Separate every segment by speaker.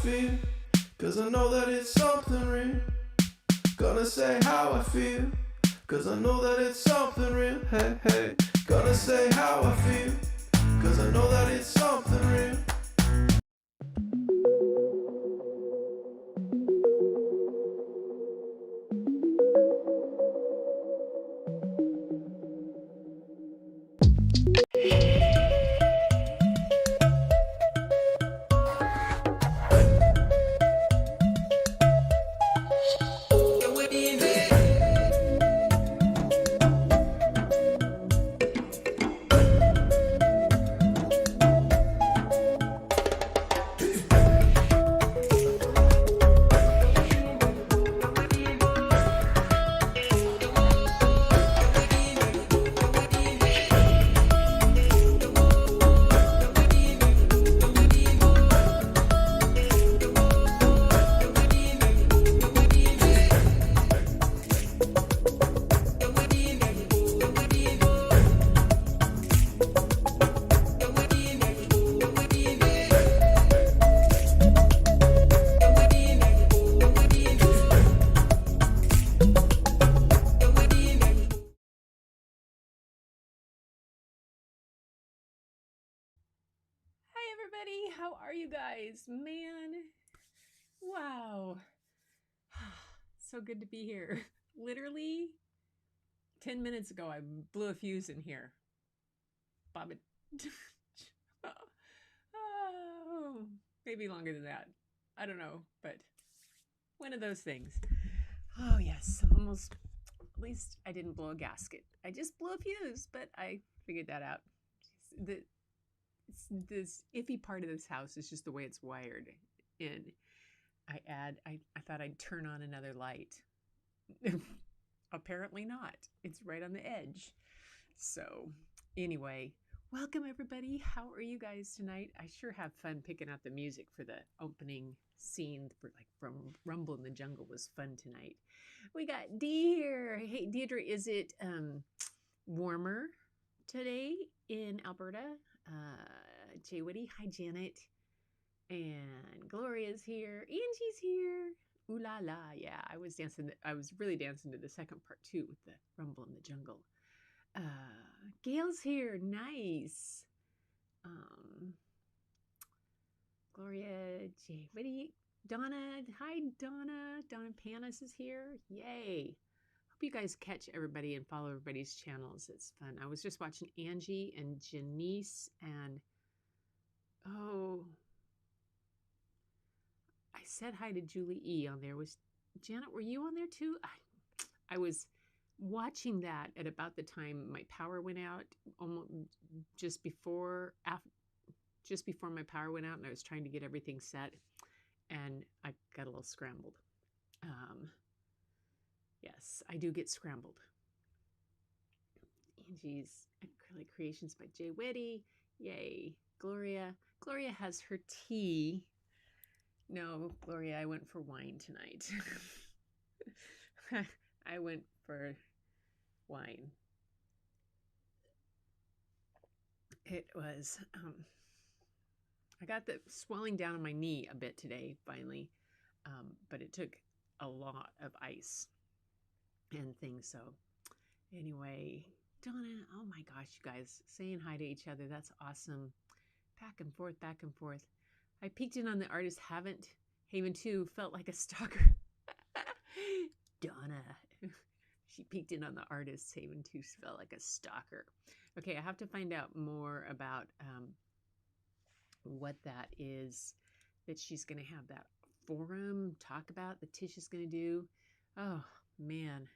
Speaker 1: feel, cause I know that it's something real. Gonna say how I feel, cause I know that it's something real. Hey, hey. Gonna say how I feel, cause I know that it's something real.
Speaker 2: How are you guys? Man, wow. So good to be here. Literally 10 minutes ago, I blew a fuse in here. Bob it. Oh, maybe longer than that. I don't know, but one of those things. Oh, yes, almost. At least I didn't blow a gasket. I just blew a fuse, but I figured that out. This iffy part of this house is just the way it's wired. And I thought I'd turn on another light. Apparently not. It's right on the edge. So anyway, welcome everybody. How are you guys tonight? I sure have fun picking out the music for the opening scene from Rumble in the Jungle was fun tonight. We got Dee here. Hey Deirdre, is it warmer today in Alberta? Jay Whitty, hi Janet, and Gloria's here, Angie's here, ooh la la, yeah, I was really dancing to the second part too with the Rumble in the Jungle. Gail's here, nice. Gloria, Jay Whitty, Donna, hi Donna Panis is here, yay. Hope you guys catch everybody and follow everybody's channels. It's fun. I was just watching Angie and Janice and I said hi to Julie E on there. Was Janet, were you on there too? I was watching that at about the time my power went out, almost just before my power went out, and I was trying to get everything set, and I got a little scrambled. Yes, I do get scrambled. Angie's Acrylic Creations by Jay Whitty. Yay. Gloria has her tea. No, Gloria, I went for wine tonight. I went for wine. It was, I got the swelling down on my knee a bit today, finally, but it took a lot of ice and things. So anyway, Donna, oh my gosh, you guys, saying hi to each other. That's awesome. Back and forth, back and forth. I peeked in on the artist Haven 2, felt like a stalker. Donna. She peeked in on the artist Haven 2, felt like a stalker. Okay, I have to find out more about what that is that she's going to have that forum talk about, that Tish is going to do. Oh, man.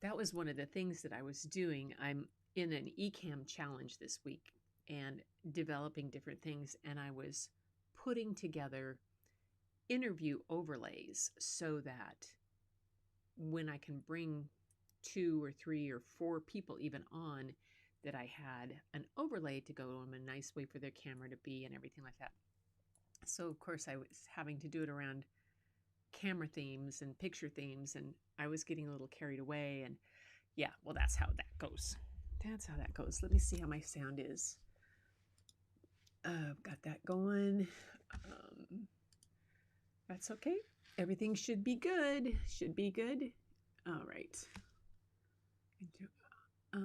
Speaker 2: That was one of the things that I was doing. I'm in an eCam challenge this week and developing different things, and I was putting together interview overlays so that when I can bring 2 or 3 or 4 people even on, that I had an overlay to go on, a nice way for their camera to be and everything like that. So of course I was having to do it around camera themes and picture themes, and I was getting a little carried away, and yeah, well, that's how that goes. That's how that goes. Let me see how my sound is. Got that going. That's okay. Everything should be good. Should be good. All right. All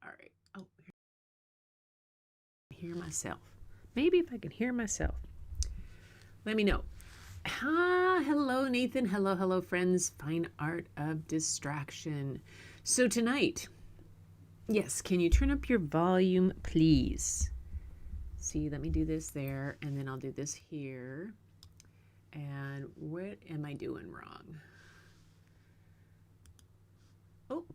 Speaker 2: right. Oh, hear myself. Maybe if I can hear myself. Let me know. Hello, Nathan. Hello, friends. Fine art of distraction. So tonight, yes, can you turn up your volume, please? See, let me do this there, and then I'll do this here. And what am I doing wrong? Oh,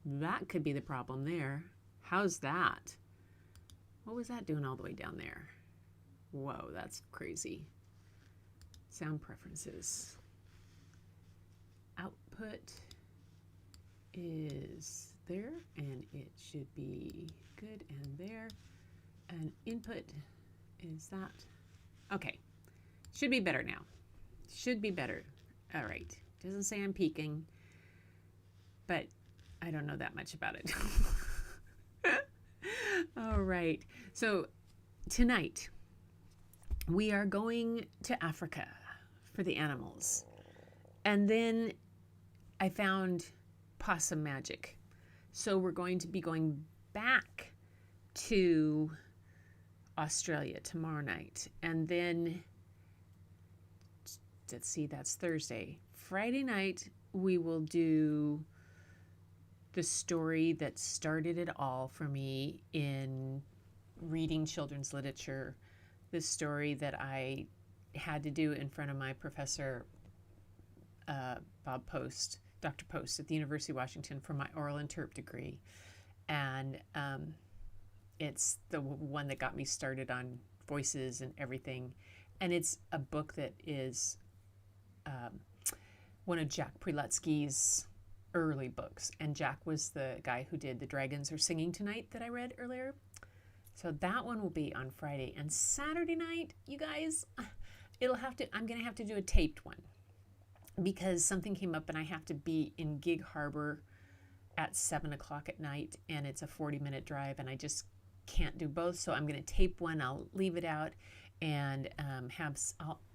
Speaker 2: that could be the problem there. How's that? What was that doing all the way down there? Whoa, that's crazy. Sound preferences. Output is there, and it should be good, and there. And input is that. Okay, should be better now. Should be better. All right, doesn't say I'm peaking, but I don't know that much about it. All right, so tonight we are going to Africa for the animals. And then I found possum magic. So we're going to be going back to Australia tomorrow night. And then, let's see, that's Thursday. Friday night, we will do the story that started it all for me in reading children's literature. The story that I had to do in front of my professor, Bob Post, Dr. Post at the University of Washington for my oral interp degree. And it's the one that got me started on voices and everything. And it's a book that is one of Jack Prelutsky's early books. And Jack was the guy who did The Dragons Are Singing Tonight that I read earlier. So that one will be on Friday. And Saturday night, you guys, I'm going to have to do a taped one because something came up and I have to be in Gig Harbor at 7 o'clock at night, and it's a 40-minute drive, and I just can't do both. So I'm going to tape one. I'll leave it out and I'm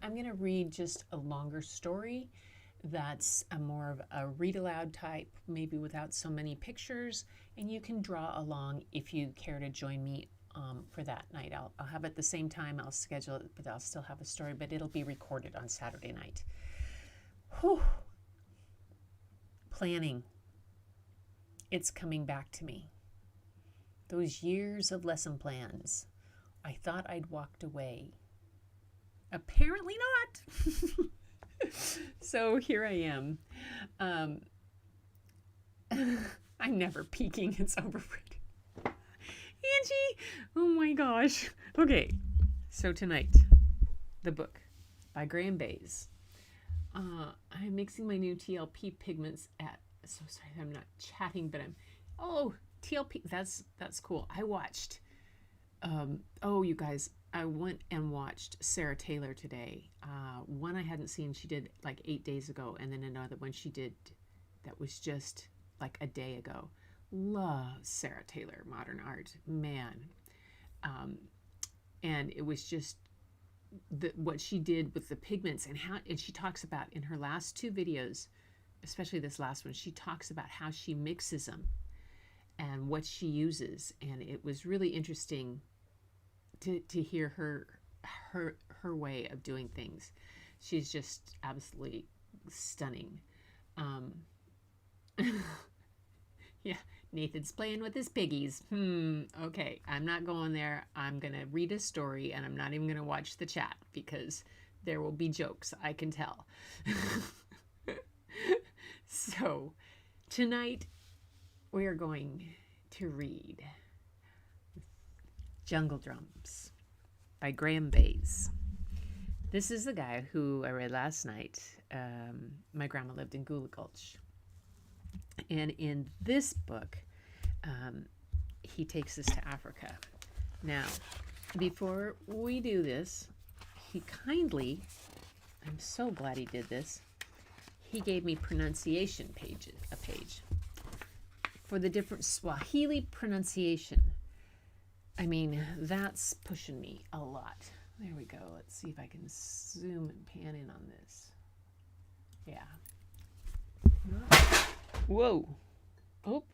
Speaker 2: going to read just a longer story that's more of a read aloud type, maybe without so many pictures, and you can draw along if you care to join me for that night. I'll have it at the same time. I'll schedule it, but I'll still have a story, but it'll be recorded on Saturday night. Whew. Planning. It's coming back to me. Those years of lesson plans. I thought I'd walked away. Apparently not. So here I am. I'm never peaking. It's over. Angie, oh my gosh. Okay, so tonight, the book by Graham Bays. I'm mixing my new TLP pigments so sorry I'm not chatting, but TLP, that's cool. I watched, you guys, I went and watched Sarah Taylor today. One I hadn't seen, she did like 8 days ago, and then another one she did that was just like a day ago. Love Sarah Taylor, modern art, man. And it was just what she did with the pigments and she talks about in her last two videos, especially this last one, she talks about how she mixes them and what she uses. And it was really interesting to hear her way of doing things. She's just absolutely stunning. Yeah, Nathan's playing with his piggies. Okay, I'm not going there. I'm going to read a story, and I'm not even going to watch the chat because there will be jokes, I can tell. So, tonight we are going to read Jungle Drums by Graham Bays. This is the guy who I read last night. My grandma lived in Gula Gulch. And in this book, he takes us to Africa. Now, before we do this, he kindly, I'm so glad he did this, he gave me pronunciation a page for the different Swahili pronunciation. I mean, that's pushing me a lot. There we go. Let's see if I can zoom and pan in on this. Yeah. Whoa. Oh.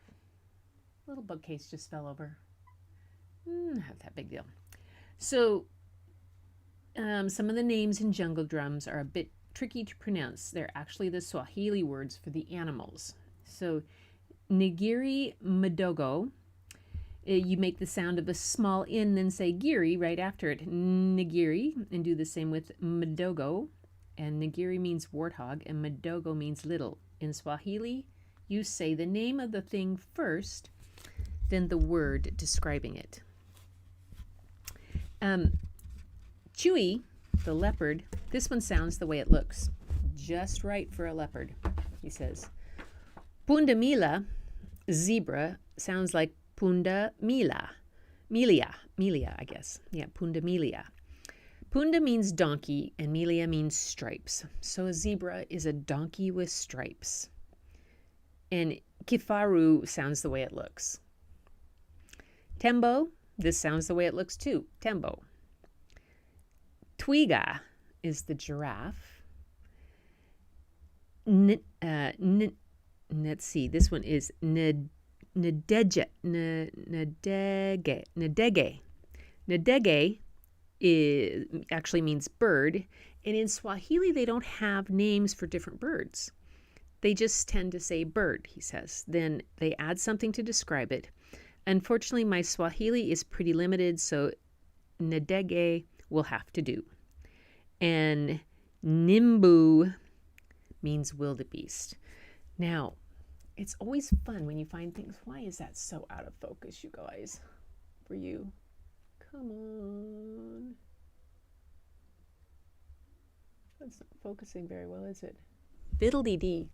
Speaker 2: Little bookcase just fell over. Not that big deal. So, some of the names in jungle drums are a bit tricky to pronounce. They're actually the Swahili words for the animals. So, Ngiri Mdogo, you make the sound of a small in, then say giri right after it. Ngiri, and do the same with Mdogo. And Ngiri means warthog, and Mdogo means little. In Swahili, you say the name of the thing first, then the word describing it. Chewy, the leopard, this one sounds the way it looks. Just right for a leopard, he says. Pundamila, zebra, sounds like Punda Mila. Milia, I guess. Yeah, Punda Milia. Punda means donkey and Milia means stripes. So a zebra is a donkey with stripes. And Kifaru sounds the way it looks. Tembo, this sounds the way it looks too. Tembo. Twiga is the giraffe. Let's see, this one is Nadege. Nadege actually means bird, and in Swahili they don't have names for different birds. They just tend to say bird, he says. Then they add something to describe it. Unfortunately, my Swahili is pretty limited, so Nadege will have to do. And Nimbu means wildebeest. Now, it's always fun when you find things. Why is that so out of focus, you guys? For you. Come on. That's not focusing very well, is it? Fiddle-dee-dee.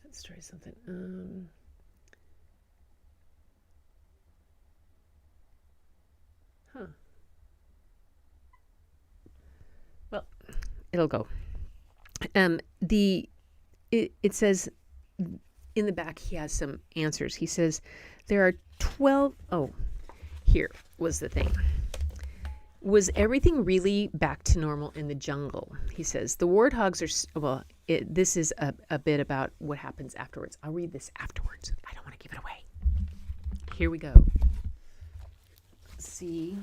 Speaker 2: Let's try something. Well, it'll go. It says in the back he has some answers. He says there are 12. Oh, here was the thing. Was everything really back to normal in the jungle? He says the warthogs are, well, this is a bit about what happens afterwards. I'll read this afterwards. I don't want to give it away. Here we go. Let's see.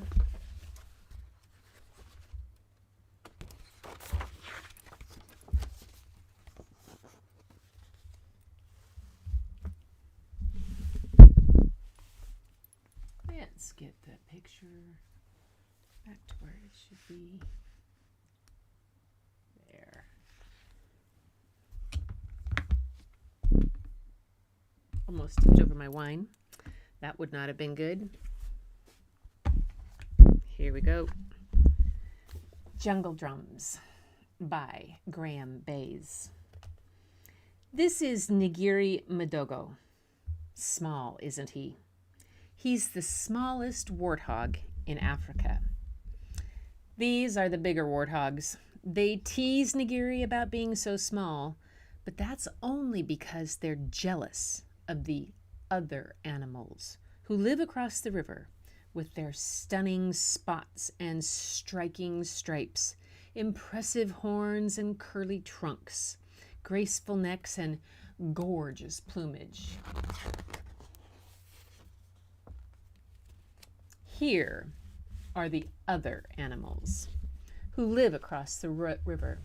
Speaker 2: Let's get the picture back to where it should be. There. Almost tipped over my wine. That would not have been good. Here we go. Jungle Drums by Graham Bays. This is Ngiri Mdogo. Small, isn't he? He's the smallest warthog in Africa. These are the bigger warthogs. They tease Ngiri about being so small, but that's only because they're jealous of the other animals who live across the river with their stunning spots and striking stripes, impressive horns and curly trunks, graceful necks and gorgeous plumage. Here are the other animals who live across the river.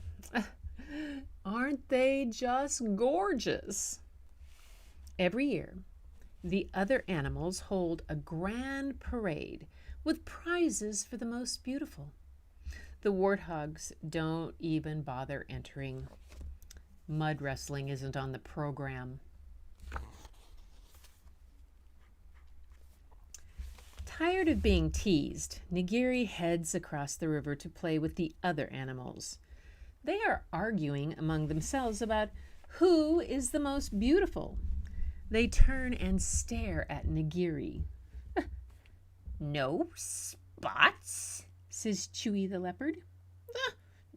Speaker 2: Aren't they just gorgeous? Every year, the other animals hold a grand parade with prizes for the most beautiful. The warthogs don't even bother entering. Mud wrestling isn't on the program. Tired of being teased, Ngiri heads across the river to play with the other animals. They are arguing among themselves about who is the most beautiful. They turn and stare at Ngiri. No spots, says Chewy the leopard.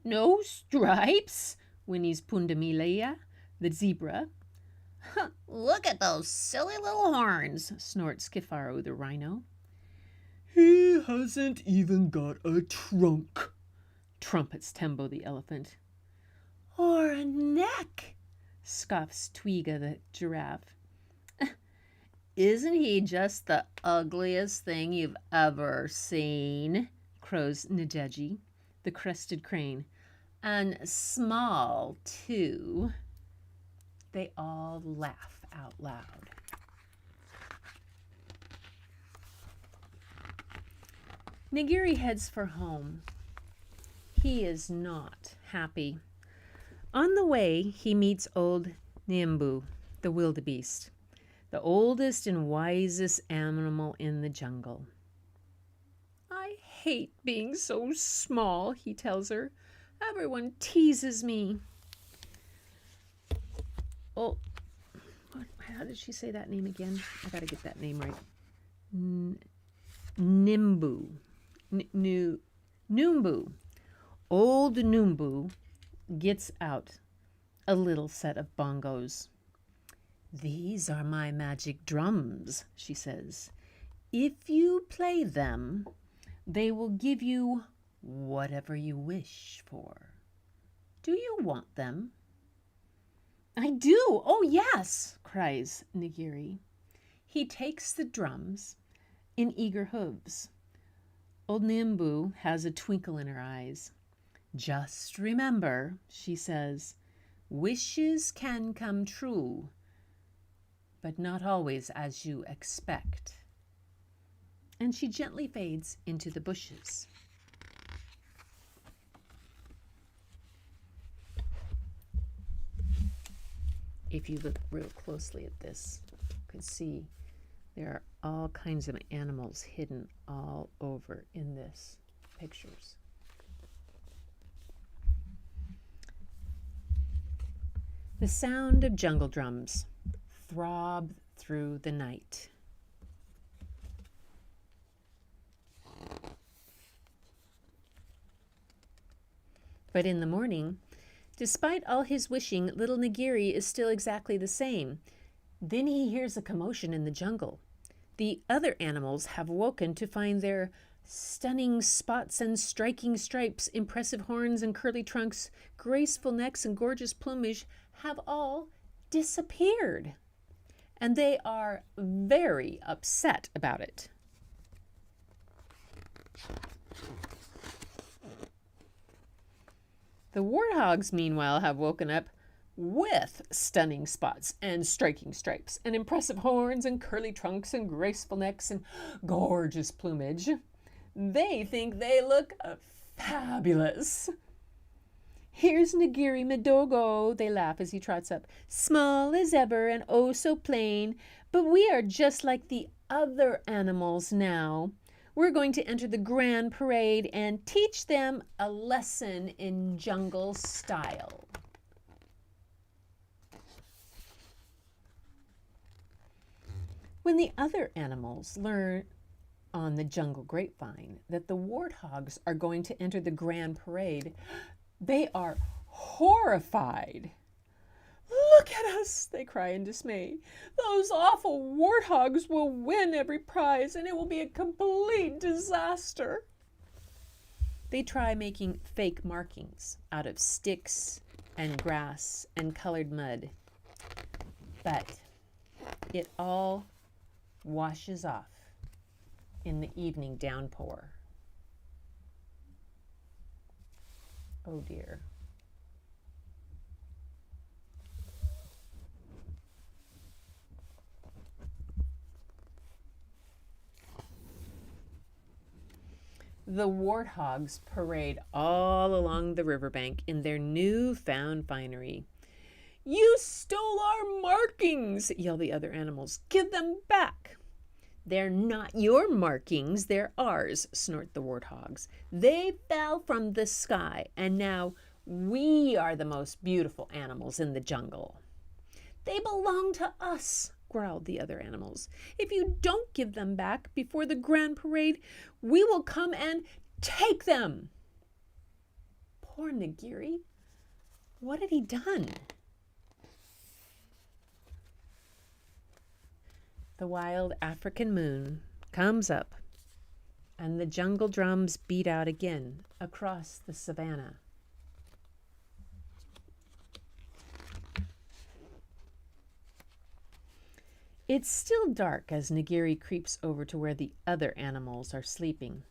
Speaker 2: No stripes, whinnies Pundamilia, the zebra. Look at those silly little horns, snorts Kifaru the rhino. He hasn't even got a trunk, trumpets Tembo the elephant. Or a neck, scoffs Twiga the giraffe. Isn't he just the ugliest thing you've ever seen? Crows Najeji, the crested crane. And small, too. They all laugh out loud. Nagiri heads for home. He is not happy. On the way, he meets old Nimbu, the wildebeest, the oldest and wisest animal in the jungle. I hate being so small, he tells her. Everyone teases me. Oh, how did she say that name again? I gotta get that name right. Nimbu. Numbu. Old Numbu gets out a little set of bongos. These are my magic drums, she says. If you play them, they will give you whatever you wish for. Do you want them? I do. Oh, yes, cries Nagiri. He takes the drums in eager hooves. Old Nimbu has a twinkle in her eyes. Just remember, she says, wishes can come true, but not always as you expect. And she gently fades into the bushes. If you look real closely at this, you can see there are all kinds of animals hidden all over in this pictures. The sound of jungle drums throb through the night. But in the morning, despite all his wishing, little Nagiri is still exactly the same. Then he hears a commotion in the jungle. The other animals have woken to find their stunning spots and striking stripes, impressive horns and curly trunks, graceful necks and gorgeous plumage have all disappeared. And they are very upset about it. The warthogs, meanwhile, have woken up with stunning spots and striking stripes and impressive horns and curly trunks and graceful necks and gorgeous plumage. They think they look fabulous. Here's Nagiri Madogo, they laugh as he trots up, small as ever and oh so plain, but we are just like the other animals now. We're going to enter the grand parade and teach them a lesson in jungle style. When the other animals learn on the jungle grapevine that the warthogs are going to enter the grand parade, they are horrified. Look at us, they cry in dismay. Those awful warthogs will win every prize and it will be a complete disaster. They try making fake markings out of sticks and grass and colored mud, but it all washes off in the evening downpour. Oh dear. The warthogs parade all along the riverbank in their newfound finery. You stole our markings, yell the other animals. Give them back. They're not your markings, they're ours, snort the warthogs. They fell from the sky, and now we are the most beautiful animals in the jungle. They belong to us, growled the other animals. If you don't give them back before the grand parade, we will come and take them. Poor Nagiri. What had he done? The wild African moon comes up and the jungle drums beat out again across the savannah. It's still dark as Nagiri creeps over to where the other animals are sleeping.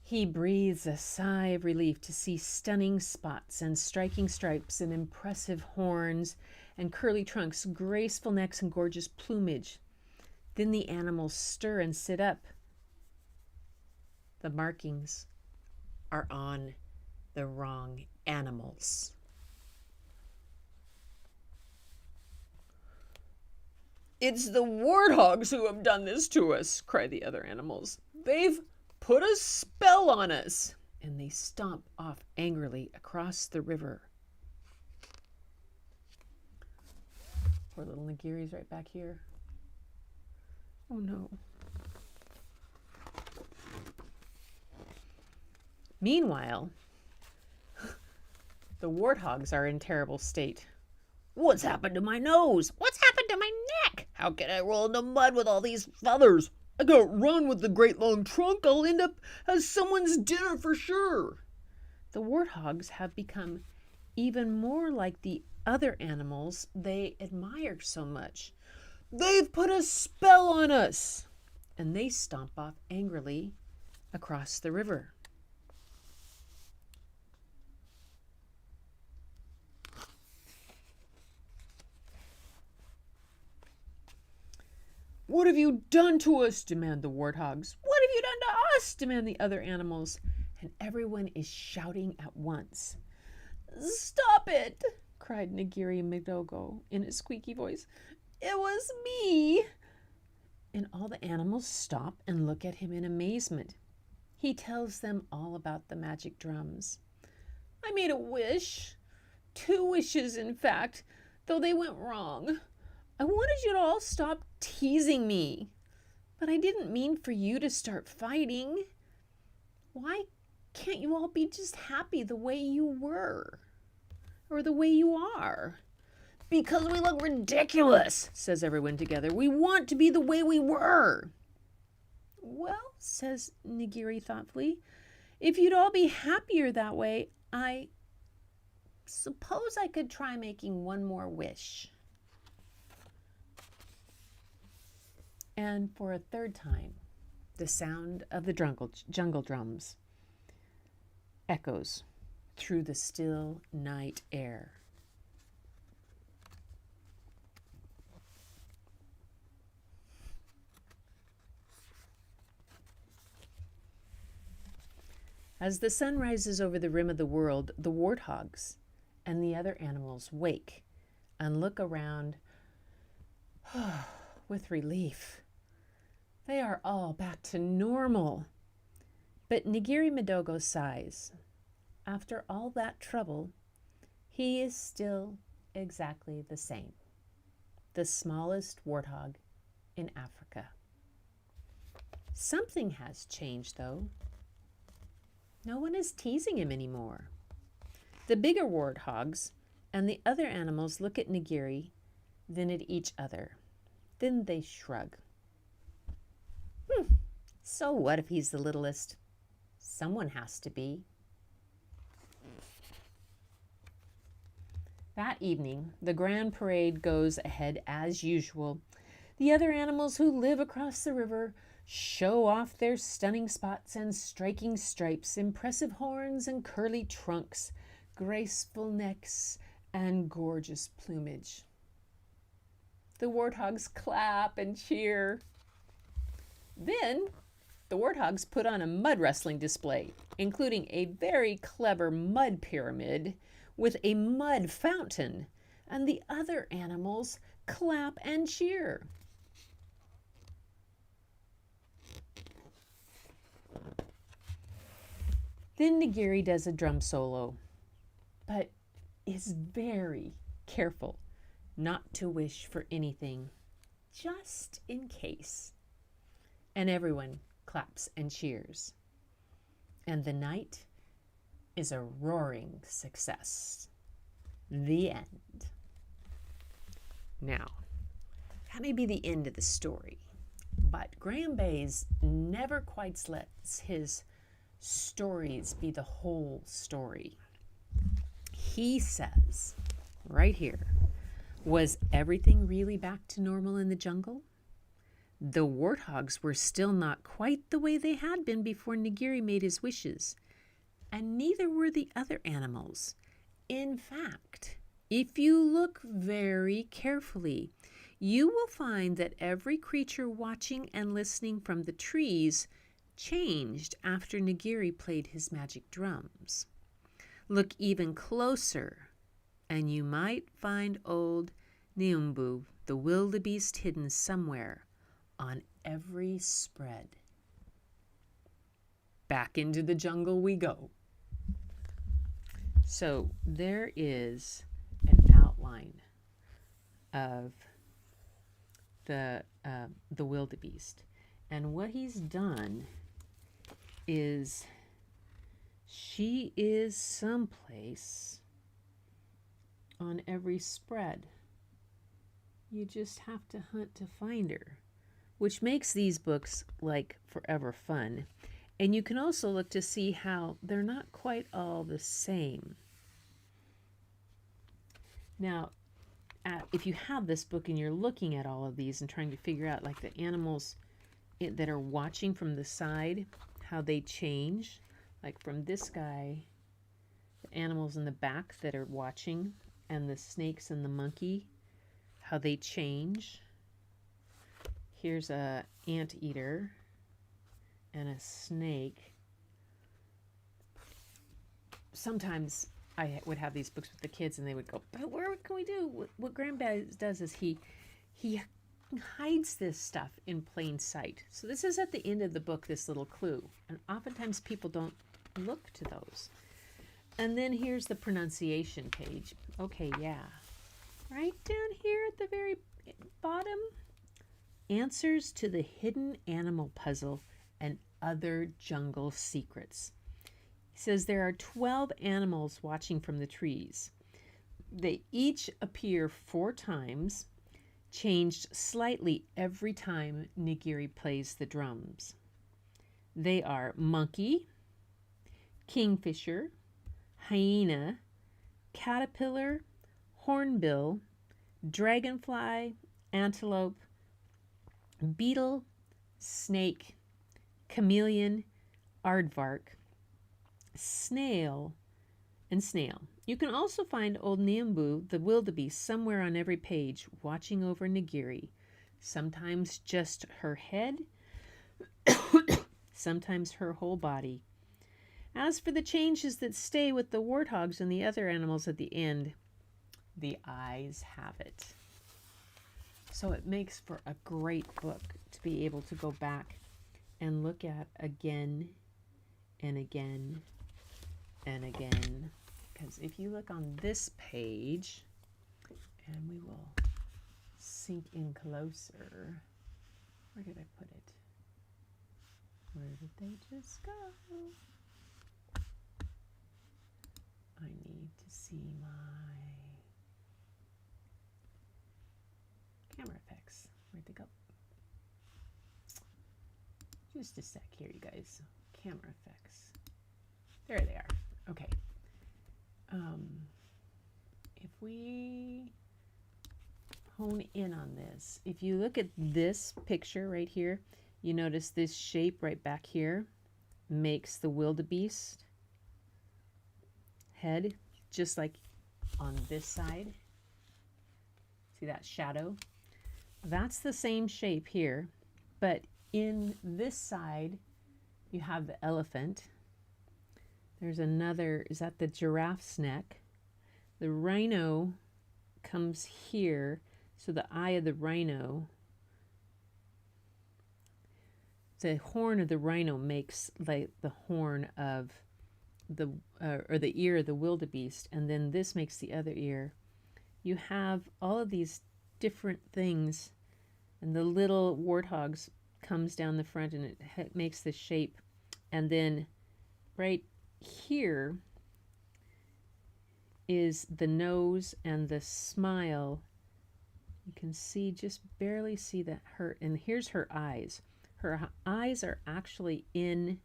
Speaker 2: He breathes a sigh of relief to see stunning spots and striking stripes and impressive horns and curly trunks, graceful necks and gorgeous plumage. Then the animals stir and sit up. The markings are on the wrong animals. "It's the warthogs who have done this to us," cry the other animals. "They've put a spell on us." And they stomp off angrily across the river. Poor little Nagiri's right back here. Oh no. Meanwhile, the warthogs are in terrible state. "What's happened to my nose? What's happened to my neck? How can I roll in the mud with all these feathers? I can't run with the great long trunk. I'll end up as someone's dinner for sure." The warthogs have become even more like the other animals they admire so much. "They've put a spell on us." And they stomp off angrily across the river. "What have you done to us?" demand the warthogs. "What have you done to us?" demand the other animals. And everyone is shouting at once. "Stop it!" cried Nagiri Midogo in a squeaky voice. "It was me!" And all the animals stop and look at him in amazement. He tells them all about the magic drums. "I made a wish. 2 wishes, in fact, though they went wrong. I wanted you to all stop teasing me, but I didn't mean for you to start fighting. Why can't you all be just happy the way you were? Or the way you are?" "Because we look ridiculous," says everyone together. "We want to be the way we were." "Well," says Nagiri thoughtfully, "if you'd all be happier that way, I suppose I could try making one more wish." And for a third time, the sound of the jungle drums echoes through the still night air. As the sun rises over the rim of the world, the warthogs and the other animals wake and look around with relief. They are all back to normal. But Nagiri Midogo sighs. After all that trouble, he is still exactly the same. The smallest warthog in Africa. Something has changed, though. No one is teasing him anymore. The bigger warthogs and the other animals look at Nagiri, then at each other. Then they shrug. So what if he's the littlest? Someone has to be. That evening, the grand parade goes ahead as usual. The other animals who live across the river show off their stunning spots and striking stripes, impressive horns and curly trunks, graceful necks and gorgeous plumage. The warthogs clap and cheer. Then the warthogs put on a mud wrestling display, including a very clever mud pyramid with a mud fountain, and the other animals clap and cheer. Then Nagiri does a drum solo, but is very careful not to wish for anything, just in case. And everyone claps and cheers. And the night is a roaring success. The end. Now, that may be the end of the story, But Graham Bayes never quite lets his stories be the whole story. He says, right here, was everything really back to normal in the jungle? The warthogs were still not quite the way they had been before Nigiri made his wishes, and neither were the other animals. In fact, if you look very carefully, you will find that every creature watching and listening from the trees changed after Nigiri played his magic drums. Look even closer, and you might find old Niumbu, the wildebeest, hidden somewhere on every spread. Back into the jungle we go. So there is an outline of the wildebeest, and what he's done is she is someplace on every spread. You just have to hunt to find her, which makes these books like forever fun. And you can also look to see how they're not quite all the same. Now, if you have this book and you're looking at all of these and trying to figure out like the animals that are watching from the side, how they change, like from this guy, the animals in the back that are watching, and the snakes and the monkey, how they change. Here's a anteater and a snake. Sometimes I would have these books with the kids and they would go, but what can we do? What Graham Bayes does is he hides this stuff in plain sight. So this is at the end of the book, this little clue. And oftentimes people don't look to those. And then here's the pronunciation page. Okay, yeah. Right down here at the very bottom, answers to the hidden animal puzzle and other jungle secrets. He says there are 12 animals watching from the trees. They each appear 4 times, changed slightly every time Nigiri plays the drums. They are monkey, kingfisher, hyena, caterpillar, hornbill, dragonfly, antelope, beetle, snake, chameleon, aardvark, snail, and snail. You can also find old Niumbu, the wildebeest, somewhere on every page, watching over Nigiri. Sometimes just her head, sometimes her whole body. As for the changes that stay with the warthogs and the other animals at the end, the eyes have it. So it makes for a great book to be able to go back and look at again and again and again. Because if you look on this page, and we will sink in closer. Where did I put it? Where did they just go? I need to see my camera effects. Where'd they go? Just a sec here, you guys. Camera effects. There they are. Okay. If we hone in on this, if you look at this picture right here, you notice this shape right back here makes the wildebeest head, just like on this side. See that shadow? That's the same shape here, but in this side you have the elephant. There's another, is that the giraffe's neck? The rhino comes here, so the eye of the rhino, the horn of the rhino makes like the horn of the, or the ear of the wildebeest, and then this makes the other ear. You have all of these different things, and the little warthogs comes down the front and it makes the shape, and then right here is the nose and the smile. You can see, just barely see that and here's her eyes. Her eyes are actually in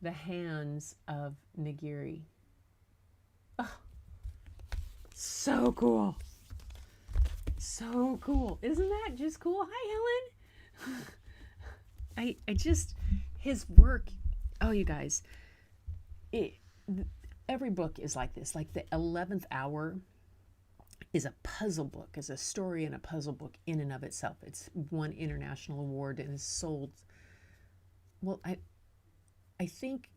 Speaker 2: the hands of Nagiri. Oh, so cool. So cool. Isn't that just cool? Hi, Helen. I just, his work, oh, you guys, every book is like this. Like the 11th Hour is a puzzle book, is a story and a puzzle book in and of itself. It's won international award and is sold. Well, I think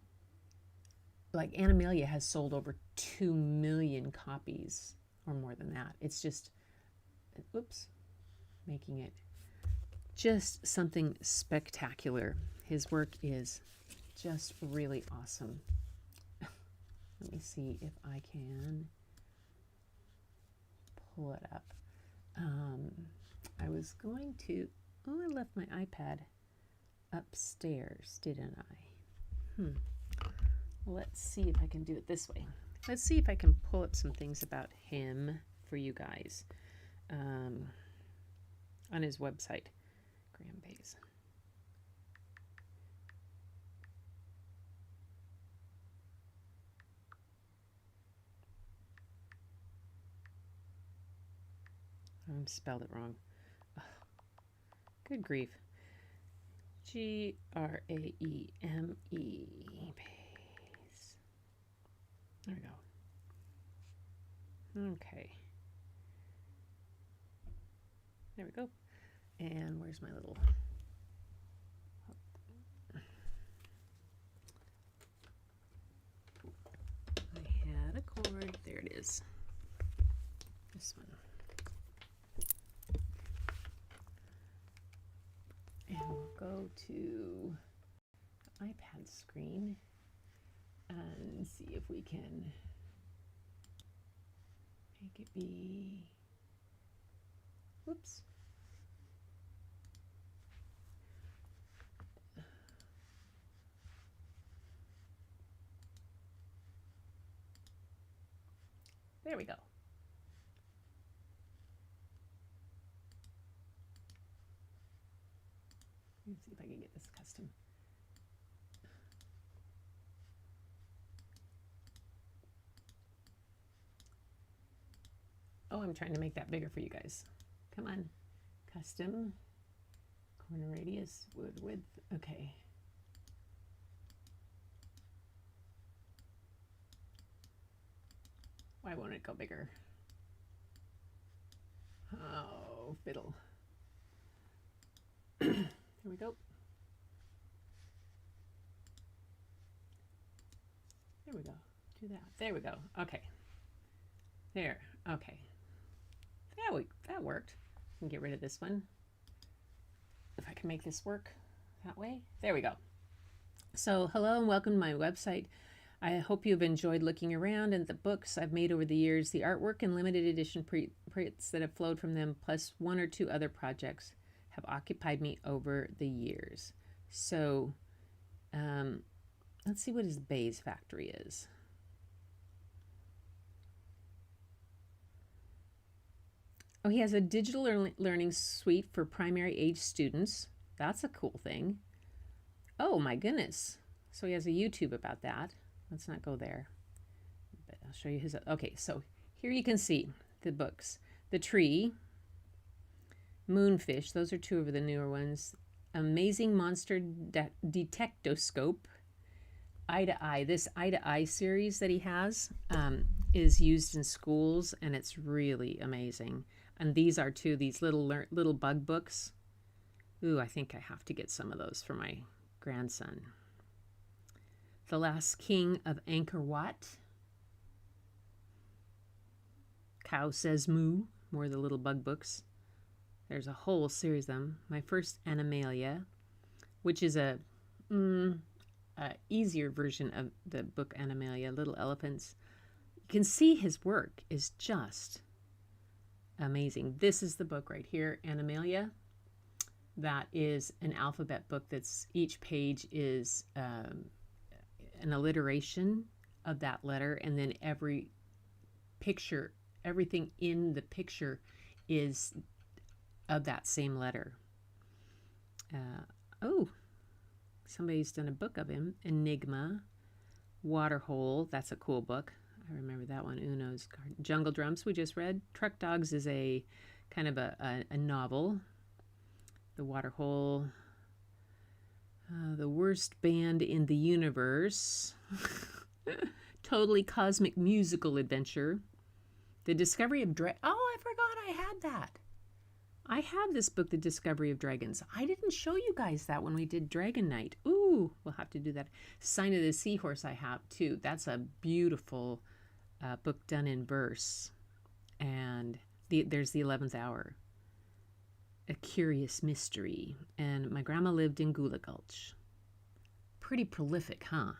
Speaker 2: like Animalia has sold over 2 million copies or more than that. It's just, oops, making it just something spectacular. His work is just really awesome. Let me see if I can pull it up. I was going to, oh, I left my iPad upstairs, didn't I? Let's see if I can do it this way. Let's see if I can pull up some things about him for you guys on his website. Graham Bayes. I spelled it wrong. Ugh. Good grief. Graeme. Bayes. There we go. Okay. There we go. And where's my little... I had a cord. There it is. This one. And we'll go to the iPad screen and see if we can make it be... Whoops. There we go. Let's see if I can get this custom. Oh, I'm trying to make that bigger for you guys. Come on. Custom. Corner radius, wood width. Okay. Why won't it go bigger? Oh, fiddle. Here we go. There we go. Do that. There we go. Okay. There. Okay. That worked. I can get rid of this one. If I can make this work that way. There we go. So hello and welcome to my website. I hope you've enjoyed looking around at the books I've made over the years. The artwork and limited edition prints that have flowed from them, plus 1 or 2 other projects, have occupied me over the years. So let's see what his Bayes factory is. Oh, he has a digital learning suite for primary age students. That's a cool thing. Oh my goodness. So he has a YouTube about that. Let's not go there. But I'll show you his. Okay, so here you can see the books. The Tree, Moonfish, those are 2 of the newer ones. Amazing Monster Detectoscope. Eye to Eye. This Eye to Eye series that he has is used in schools, and it's really amazing. And these are 2, these little bug books. Ooh, I think I have to get some of those for my grandson. The Last King of Angkor Wat. Cow Says Moo. More of the little bug books. There's a whole series of them. My First Animalia, which is a easier version of the book Animalia, Little Elephants. You can see his work is just amazing. This is the book right here, Animalia. That is an alphabet book that's each page is an alliteration of that letter, and then every picture, everything in the picture is of that same letter. Oh, somebody's done a book of him. Enigma, Waterhole. That's a cool book. I remember that one. Uno's Garden. Jungle Drums we just read. Truck Dogs is a kind of a novel. The Waterhole. The Worst Band in the Universe. Totally Cosmic Musical Adventure. The Discovery of Oh, I forgot I had that. I have this book, The Discovery of Dragons. I didn't show you guys that when we did Dragon Night. Ooh, we'll have to do that. Sign of the Seahorse I have, too. That's a beautiful book done in verse. And there's The 11th Hour. A Curious Mystery. And My Grandma Lived in Gula Gulch. Pretty prolific, huh?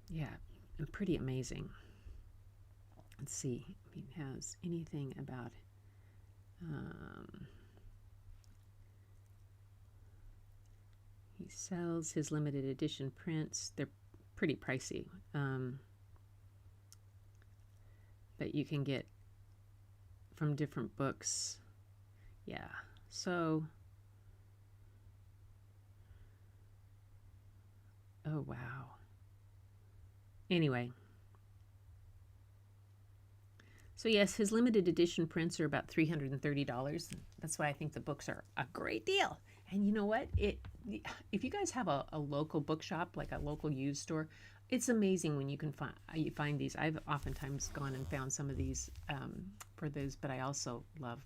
Speaker 2: Yeah, and pretty amazing. Let's see if he has anything about... he sells his limited edition prints. They're pretty pricey, but you can get from different books. Yeah, so oh wow. Anyway, so yes, his limited edition prints are about $330. That's why I think the books are a great deal. And you know what? If you guys have a local bookshop, like a local used store, it's amazing when you can find these. I've oftentimes gone and found some of these for those, but I also love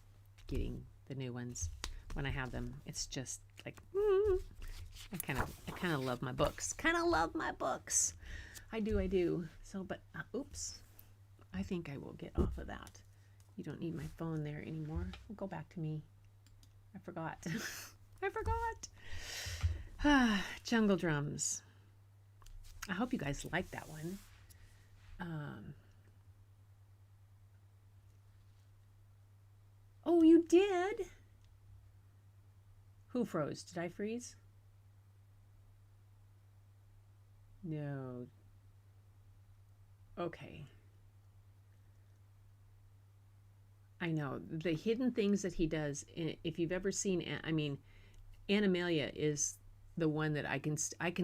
Speaker 2: getting the new ones when I have them. It's just like I kind of love my books. I do. So, but oops. I think I will get off of that. You don't need my phone there anymore. We'll go back to me. I forgot. Jungle Drums. I hope you guys like that one. Oh, you did? Who froze? Did I freeze? No. Okay. I know the hidden things that he does. If you've ever seen, Animalia is the one that I can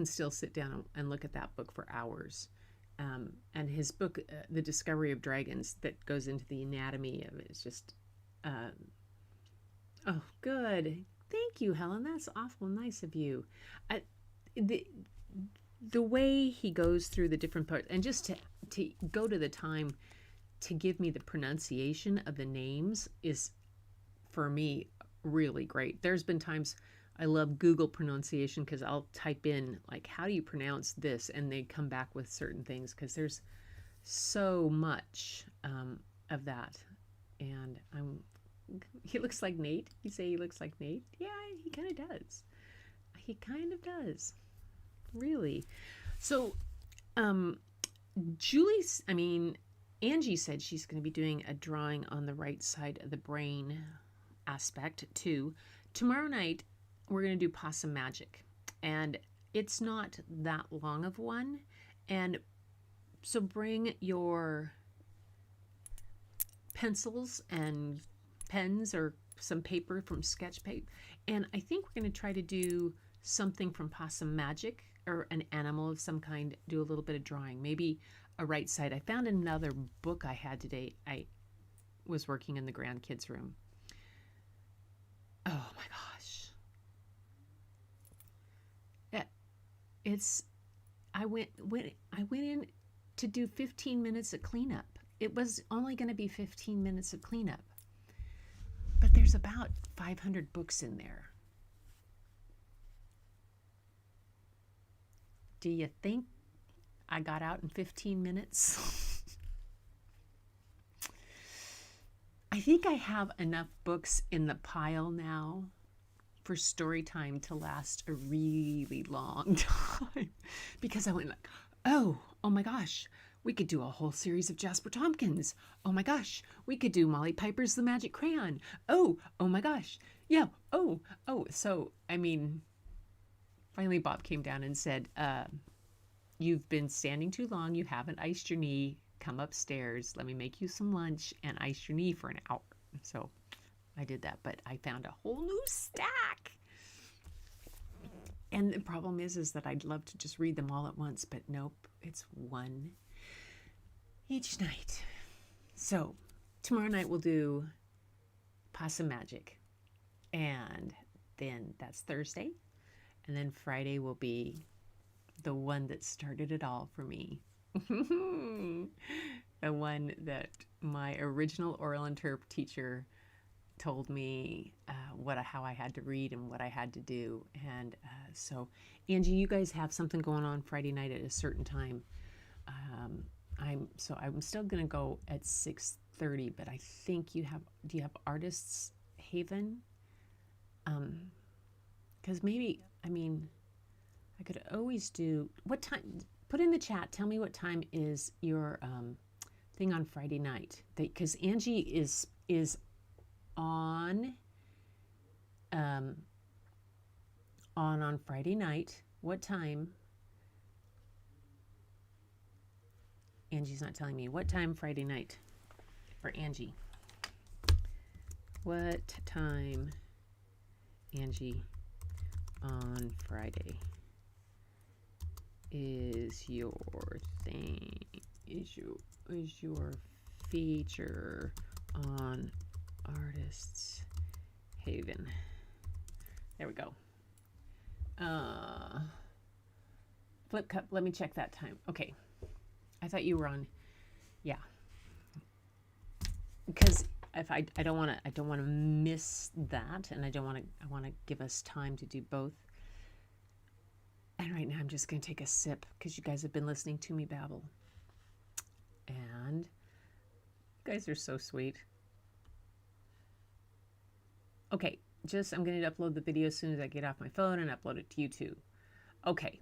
Speaker 2: still sit down and look at that book for hours. And his book, The Discovery of Dragons, that goes into the anatomy of it, is just, oh, good. Thank you, Helen. That's awful nice of you. The way he goes through the different parts, and just to go to the time to give me the pronunciation of the names is, for me, really great. There's been times I love Google pronunciation because I'll type in, like, how do you pronounce this? And they come back with certain things because there's so much of that. And he looks like Nate. You say he looks like Nate? Yeah, he kind of does. Really. So, Angie said she's going to be doing a drawing on the right side of the brain aspect too. Tomorrow night, we're going to do Possum Magic. And it's not that long of one. And so bring your pencils and pens or some paper from sketch paper. And I think we're going to try to do something from Possum Magic, or an animal of some kind, do a little bit of drawing. Maybe a right side. I found another book I had today. I was working in the grandkids' room. Oh my gosh. I went in to do 15 minutes of cleanup. It was only going to be 15 minutes of cleanup. But there's about 500 books in there. Do you think I got out in 15 minutes? I think I have enough books in the pile now for story time to last a really long time. Because I went like, oh my gosh, we could do a whole series of Jasper Tompkins. Oh my gosh, we could do Molly Piper's The Magic Crayon. Oh my gosh. Yeah. Oh. So, finally Bob came down and said, you've been standing too long. You haven't iced your knee. Come upstairs. Let me make you some lunch and ice your knee for an hour. So I did that, but I found a whole new stack. And the problem is that I'd love to just read them all at once, but nope, it's one each night. So tomorrow night we'll do Possum Magic, and then that's Thursday, and then Friday will be the one that started it all for me. The one that my original oral interp teacher told me how I had to read and what I had to do. And so, Angie, you guys have something going on Friday night at a certain time. I'm still gonna go at 6:30, but I think do you have Artists Haven? Because maybe, I could always do, what time, put in the chat, tell me what time is your thing on Friday night. Because Angie is on Friday night. What time? Angie's not telling me. What time Friday night for Angie? What time, Angie, on Friday is your thing? Is your feature on Artists Haven? There we go. Flip cup. Let me check that time. Okay. I thought you were on. Yeah. Because if I don't want to miss that, and I want to give us time to do both. And right now I'm just going to take a sip because you guys have been listening to me babble. And you guys are so sweet. Okay, I'm going to upload the video as soon as I get off my phone and upload it to YouTube. Okay.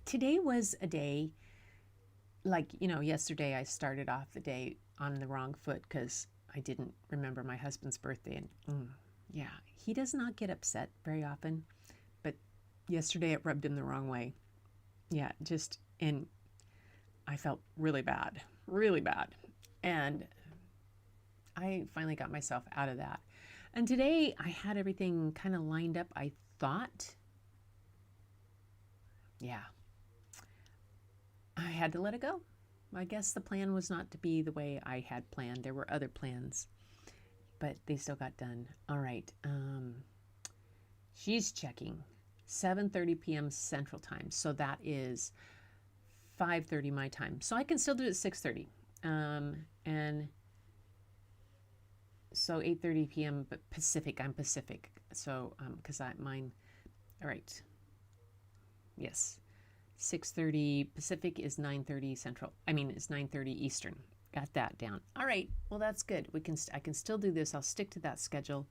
Speaker 2: Today was a day, yesterday I started off the day on the wrong foot because I didn't remember my husband's birthday. And he does not get upset very often, but yesterday it rubbed him the wrong way. Yeah, and I felt really bad. And I finally got myself out of that. And today I had everything kind of lined up, I thought. Yeah. I had to let it go. I guess the plan was not to be the way I had planned. There were other plans, but they still got done. All right. She's checking 7:30 p.m. Central Time. So that is 5:30 my time. So I can still do it at 6:30. And so 8:30 p.m. but Pacific. I'm Pacific. So because mine. All right. Yes. 6:30 Pacific is 9:30 Central. It's 9:30 Eastern. Got that down. All right. Well, that's good. I can still do this. I'll stick to that schedule.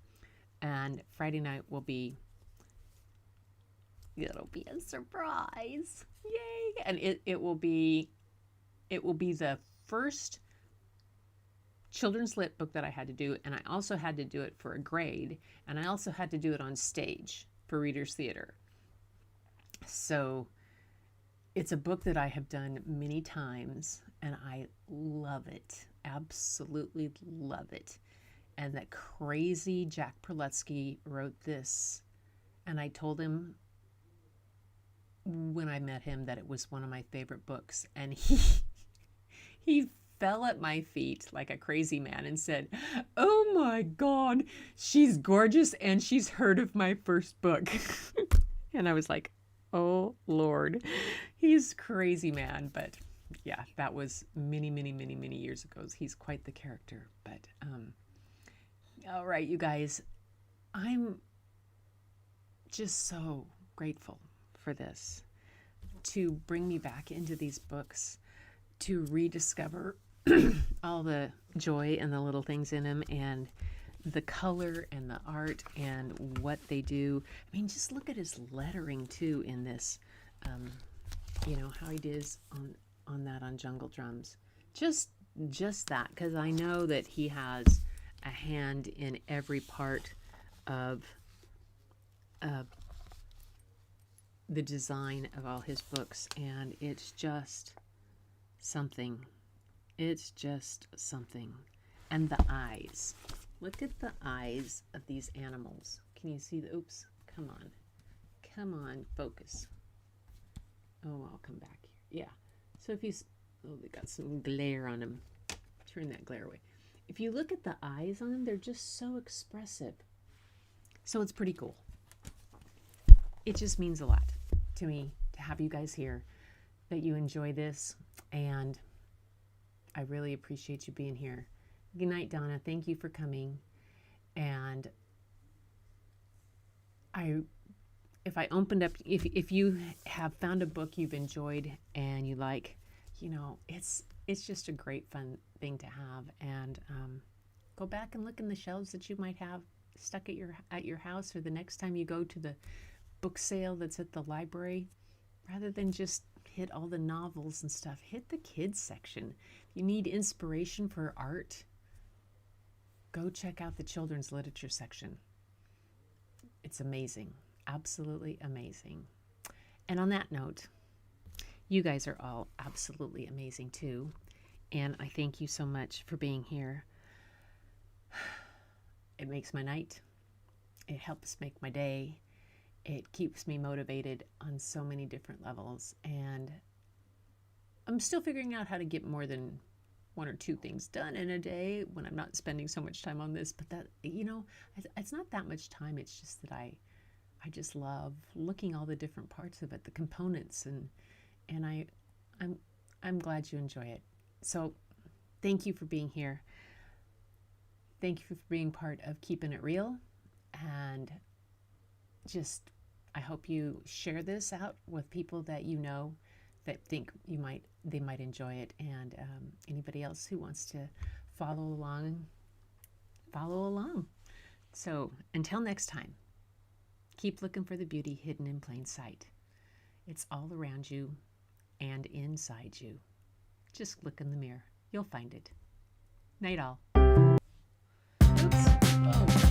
Speaker 2: And Friday night it'll be a surprise. Yay. And it will be the first children's lit book that I had to do, and I also had to do it for a grade, and I also had to do it on stage for Readers Theater. So it's a book that I have done many times, and I love it. Absolutely love it. And that crazy Jack Perletsky wrote this, and I told him when I met him that it was one of my favorite books, and he fell at my feet like a crazy man and said, "Oh my God, she's gorgeous and she's heard of my first book." And I was like, oh Lord, he's crazy man. But yeah, that was many years ago. He's quite the character. But all right, you guys, I'm just so grateful for this, to bring me back into these books, to rediscover all the joy and the little things in them, and the color and the art and what they do. Just look at his lettering too in this. How he does on that on Jungle Drums. Just that, because I know that he has a hand in every part of the design of all his books, and it's just something. It's just something. And the eyes. Look at the eyes of these animals. Can you see the, oops, come on. Come on, focus. Oh, I'll come back here. Yeah. So if you, oh, they got some glare on them. Turn that glare away. If you look at the eyes on them, they're just so expressive. So it's pretty cool. It just means a lot to me to have you guys here, that you enjoy this, and I really appreciate you being here. Good night, Donna. Thank you for coming. And if I opened up, if you have found a book you've enjoyed and you like, you know, it's just a great fun thing to have. And go back and look in the shelves that you might have stuck at your house, or the next time you go to the book sale that's at the library. Rather than just hit all the novels and stuff, hit the kids section. If you need inspiration for art, go check out the children's literature section. It's amazing. Absolutely amazing. And on that note, you guys are all absolutely amazing too. And I thank you so much for being here. It makes my night. It helps make my day. It keeps me motivated on so many different levels. And I'm still figuring out how to get more than one or two things done in a day when I'm not spending so much time on this. But that, you know, it's not that much time. It's just that I just love looking all the different parts of it, the components, and I'm glad you enjoy it. So thank you for being here. Thank you for being part of Keeping It Real. And just, I hope you share this out with people that you know that think they might enjoy it, and anybody else who wants to follow along. So until next time, keep looking for the beauty hidden in plain sight. It's all around you and inside you. Just look in the mirror. You'll find it. Night all. Oops. Oh.